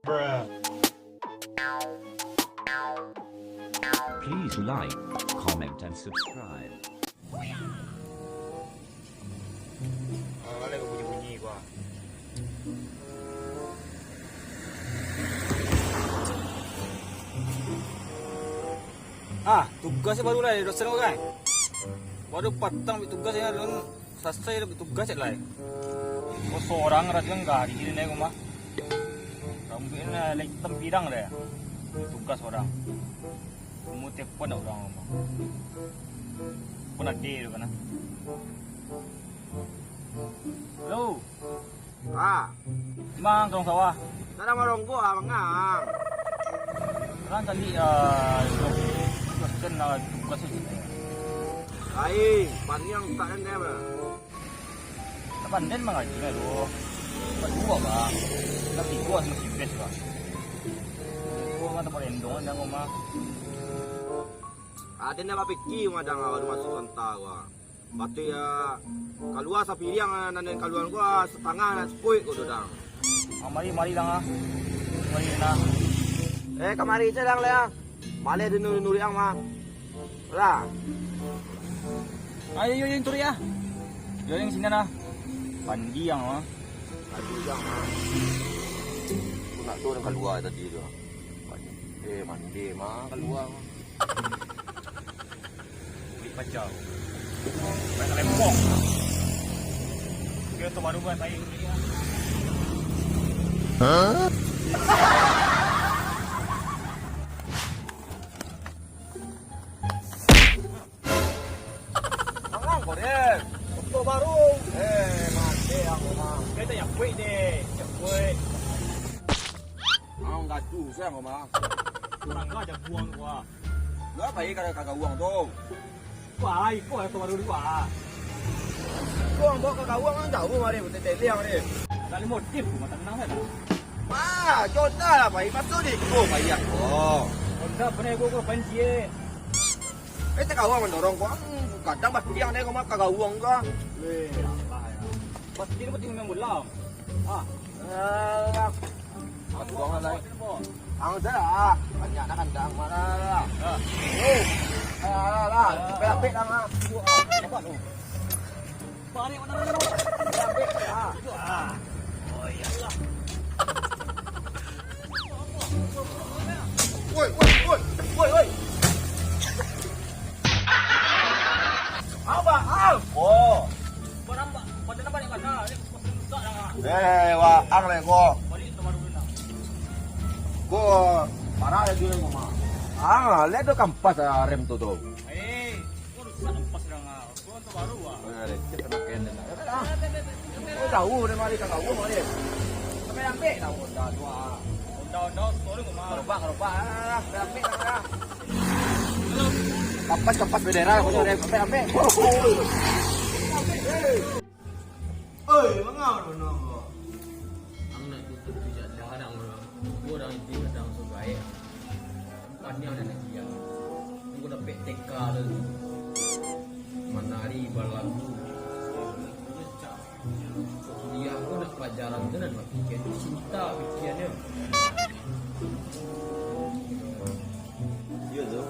Please like, comment, and subscribe. Ada bunyi-bunyi gua. Tugasnya baru lah dosen kau kan? Baru patang tugasnya dan selesai tugas lah. Kau seorang rasa enggak di sini nih mah. Rambutnya lagi tempirang dah. Tugas orang. Kamu telepon orang mah. Pun ada tu kan? Hello. Mang tong sawah. Tara maronggo mangang. Kan tadi dosen tugas itu. Ai, panyang tak ende ba. Kapan den mengaji kan lo? Berdua bang. Tapi gua sama si Bes bang. Gua mah tempat endongan yang rumah. Ada na mapiki madang awal masuk santa gua. Batu ya keluar sapi yang nanen keluar gua setengah na sepoi gua dodang. Mari dah. Mari dah. Kamari sedang le. Male di nuri yang mah. Lah. Ayo yang turi ya. Yo yang sini nah. Pandi yang mah. Aduh yang mah. Aku nak tahu yang keluar tadi tu. Mandi mah keluar. Beli pacau. Baik lempong. Kita tu baru buat saya turi ya. Korek. Untuk baru. Mati aku mah. Kita yang kuih deh. Yang kuih. Mau gaduh saya mah. Orang kau ada buang gua. Lu apa kagak uang tu? Wah, ikut yang tu baru dua. Uang bawa kagak uang kan jauh mari betul-betul yang ni. Tak ada motif tu, mata menang saya dah. Contoh lah baik masuk ni. Bayar. Anda pernah gua panci. Kagak uang mendorong kau. Kadang pas yang ni kau mah kagak uang kau. Weh, apa ya? Pasti dia penting memang bola. Aku uang lah. Ang dah. Banyak nak kandang mana lah. Lah. Pelapik dah mah. Apa tu? Balik mana mana? Pelapik. Oh iyalah. Woi. Apa? Barang pada nampak ni mana? Ni tak dah. Wah, ang le kau. Balik tu baru dah. Kau parah ya dulu kau mah. Le tu kampas rem tu tu. Kau rusak lepas dah ngah. Kau tu baru ah. Kita nak kena. Kau tahu ni mari kagak uang mari. Sampai ambil tahu dah dua. Undang sorry kau mah. Kerubak. Ambil dah. Kapas bendera kau sampai ambil. Oi, mengau dono. Ang nak tutup tu kadang-kadang orang. Gua dah itu kadang so baik. Pandai ada nak dia. Gua dah PTK tu. Menari berlagu. Dia aku nak pelajaran tu dan fikir cinta fikirnya. Ya tu.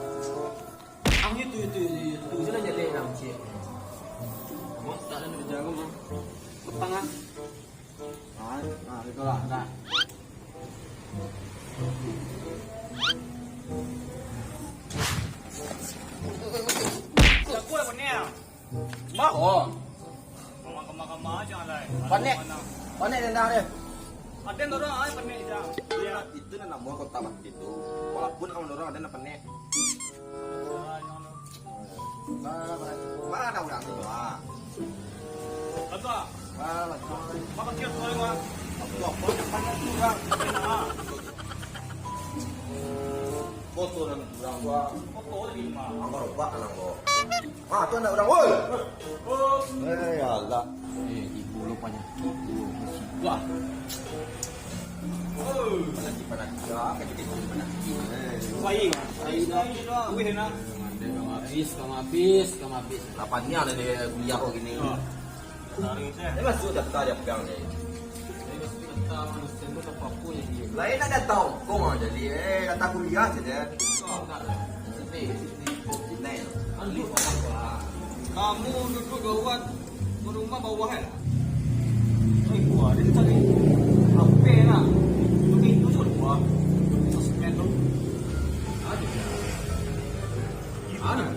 Ang itu sudah jadi orang cik. Mau tak ada nak jaga mah. Petang ah. Itu lah. Dah. Jago lah ni. Mak Kemah aja lah. Panik dah dia. Ada orang ay panik dah. Ya. Itu nak buat kota mati itu. Walaupun orang ada nak panik. Mana orang tu ah? Apa? Mana? Apa kira tu orang? Apa nak panik tu orang? Foto dan orang gua. Foto di rumah. Angkor obat anak gua. Tu nak orang woi. Ya Allah. Ibu lupanya. Wah. Lagi panas dah, jadi panas. Baik. Wih nak. Kamu habis. Lapannya ada di kuliah kok gini. Tarik saya. Ini masuk daftar dia pegang ni. Dia mesti datang dosen tu apa-apa yang dia. Lain nak datang kong jadi datang kuliah saja. Kau nak lah. Sini. Andi apa? Kamu duduk gawat rumah bawah kan? Gua ada tadi. HP nak. Begitu tu gua. Sosmed tu. Ada.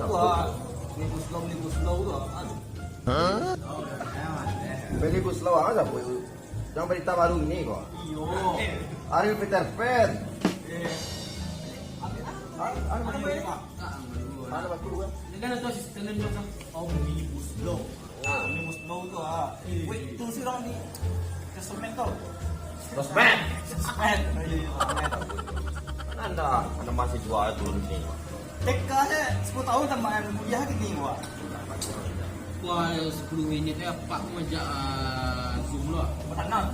Gua ni slow tu. Ada. Beli bus slow aja bu. Yang berita baru ini kok. Iyo. Ariel Peter Pan. Mana batu kan? Dia kan ada asisten dan juga. Oh, minibus slow. Minibus slow tu ah. Wait, tu si orang ni. Sosmed tu. Sosmed. Sosmed. Anda masih jual turun sini. TK je 10 tahun tambahan kuliah gini gua. Wah, 10 minit apa aku ajak Zoom lah. Tenang.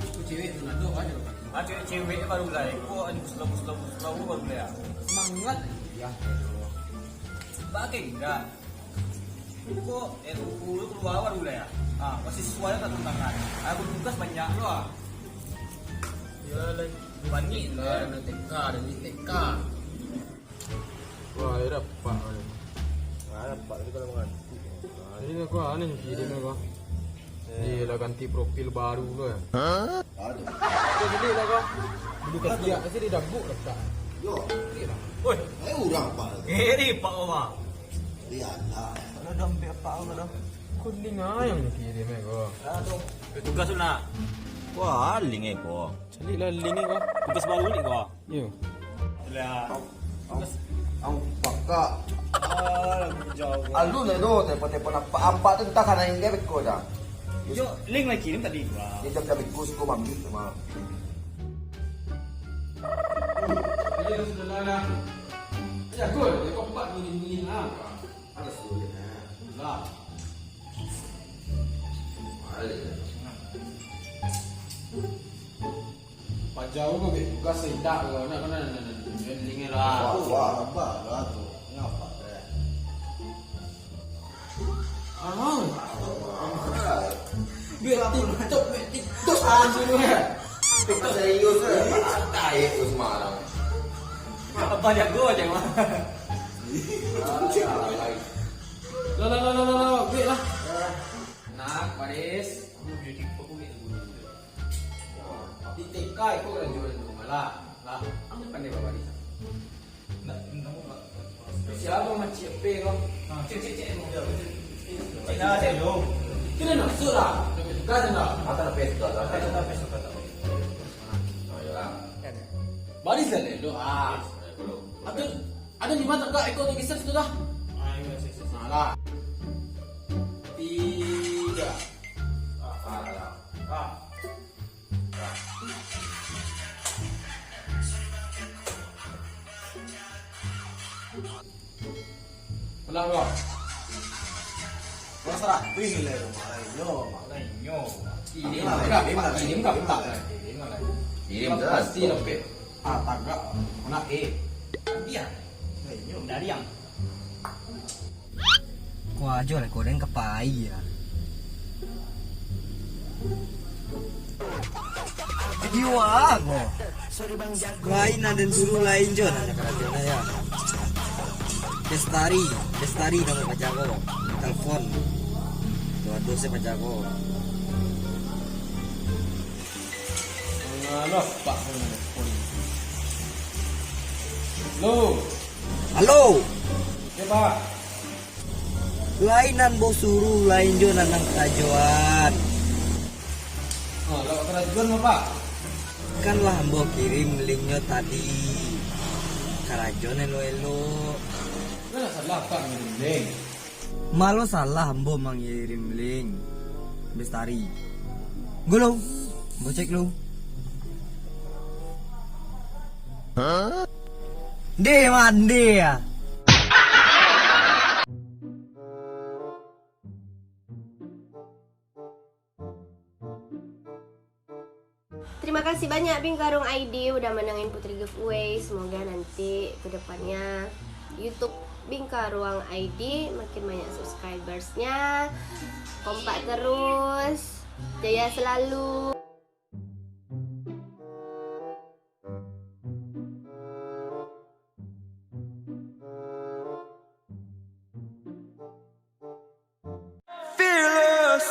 Aku cewek tu nak doa aja kan. Cewek baru mulai. Gua ni slow baru mulai. Semangat ya. Bagai enggak. Kok lu keluar baru mulai ya? Masih sesuai tak tangan. Aku tugas banyak loh. Ya banyak Lah, ada TK dan di TK. Wah, ada apa? Ada pak tadi kalau makan. Jadi aku aneh kirim aku. Dia lah ganti profil baru lo ya. Ada. Kau jadi lah kau. Dulu ketiak kasi dia dah book dah. Yo. Woi, Urang pak. ni Pak Oma. Iyalah. Ada dompet apa ada? Kuning ayam ni kirim aku. Aduh. Tugas tu nak. Wah, ling kau. Jadi lah link kau. Tugas baru ni kau. Yo. Lah. Ang pakak. Jauh. Alu na do telepon apa tu entah kana yang gebek ko dah. Yo, link lagi kirim tadi gua. Dia jam gebek ko ko mami sama. Jadi dah sudah lah. Ya kau, kau empat bunyi lah. Ada sudah. Lah. Pak jauh kau bet tugas sedak kau nak kena link lah. Wah, apa lah tu. Ngapa dah? Bet TikTok anjir lu ya. TikTok serius ke? Santai tu semarang. Banyak gua aja mah. Lah, bet lah. Nak, Paris. Di TK aku dah jual dulu malah. Lah, aku pandai bawa Paris. Siapa macam apa kau? Cek. Dah cek dong. Kena nak surah. Tugas nak. Mata nak pesta dah. Baris lah lo. Ada di mana tak ekor tu kisah tu dah? Salah. Tidak. Pelan kau. Kau salah pilih le rumah. Nyo. Kirim kau tak? Kirim Pasti lebih. Tagak. Mana Dia. Nyo dari yang. Wah, jual goreng kepai ya. Video aku. Lain dan suruh lain Jon anak kerajaan ya. Destari nama pacarku. Telepon. Dua saya pacarku. Alah, Pak. Lo. Halo. Siapa? Lainan bos suruh lain Jon anak kerajaan. Kalau kerajaan apa? Kan lah mbok kirim linknya tadi. Kerajaan elo. Mana salah Pak ngirim. Malo salah mbok mengirim link. Bestari. Gulung. Bocek lu. Dia mandi ya. Terima kasih banyak Bingkarung ID udah menangin Putri Giveaway. Semoga nanti kedepannya YouTube Bingkai Ruang ID makin banyak subscribersnya, kompak terus, jaya selalu. Fearless.